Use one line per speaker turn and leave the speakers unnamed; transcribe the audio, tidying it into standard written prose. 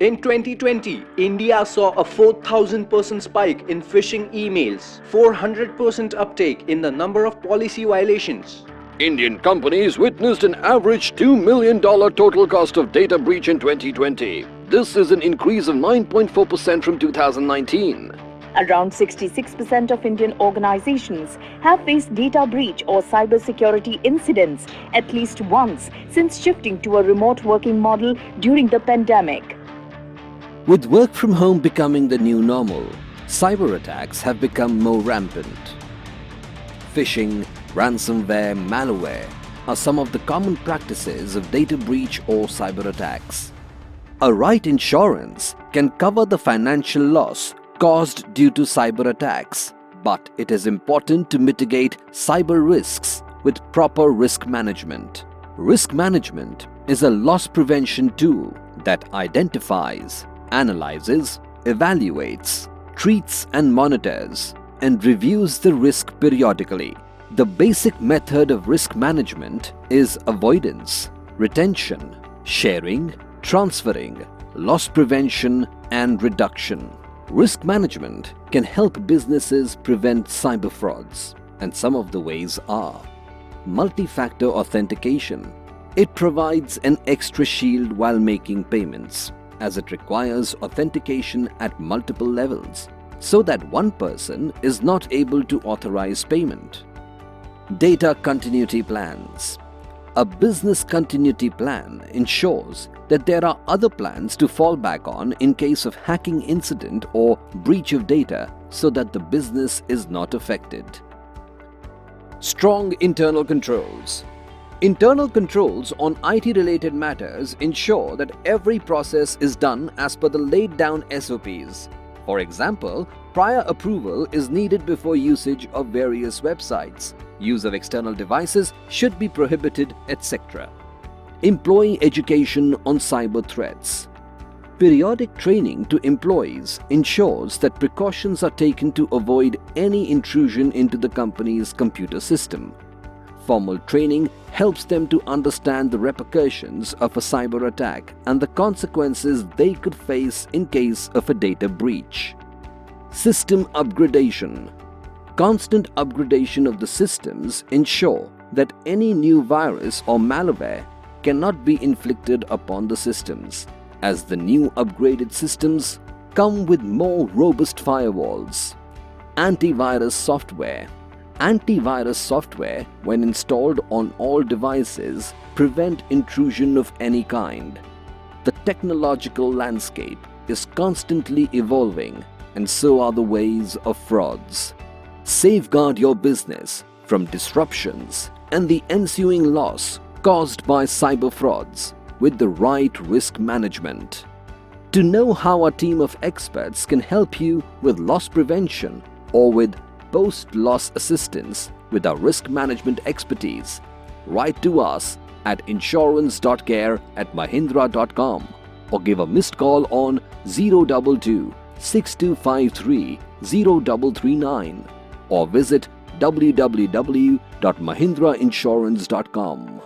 In 2020, India saw a 4,000% spike in phishing emails, 400% uptake in the number of policy violations.
Indian companies witnessed an average $2 million total cost of data breach in 2020. This is an increase of 9.4% from 2019.
Around 66% of Indian organizations have faced data breach or cybersecurity incidents at least once since shifting to a remote working model during the pandemic.
With work from home becoming the new normal, cyber attacks have become more rampant. Phishing, ransomware, malware are some of the common practices of data breach or cyber attacks. A right insurance can cover the financial loss caused due to cyber attacks, but it is important to mitigate cyber risks with proper risk management. Risk management is a loss prevention tool that identifies, analyzes, evaluates, treats and monitors, and reviews the risk periodically. The basic method of risk management is avoidance, retention, sharing, transferring, loss prevention, and reduction. Risk management can help businesses prevent cyber frauds, and some of the ways are: multi-factor authentication. It provides an extra shield while making payments, as it requires authentication at multiple levels, so that one person is not able to authorize payment. Data continuity plans. A business continuity plan ensures that there are other plans to fall back on in case of hacking incident or breach of data, so that the business is not affected. Strong internal controls. Internal controls on IT-related matters ensure that every process is done as per the laid-down SOPs. For example, prior approval is needed before usage of various websites. Use of external devices should be prohibited, etc. Employee education on cyber threats. Periodic training to employees ensures that precautions are taken to avoid any intrusion into the company's computer system. Formal training helps them to understand the repercussions of a cyber attack and the consequences they could face in case of a data breach. System upgradation. Constant upgradation of the systems ensure that any new virus or malware cannot be inflicted upon the systems, as the new upgraded systems come with more robust firewalls. Antivirus software. Antivirus software, when installed on all devices, prevent intrusion of any kind. The technological landscape is constantly evolving, and so are the ways of frauds. Safeguard your business from disruptions and the ensuing loss caused by cyber frauds with the right risk management. To know how a team of experts can help you with loss prevention or with post-loss assistance with our risk management expertise, write to us at insurance.care@mahindra.com or give a missed call on 022 6253 0339 or visit www.mahindrainsurance.com.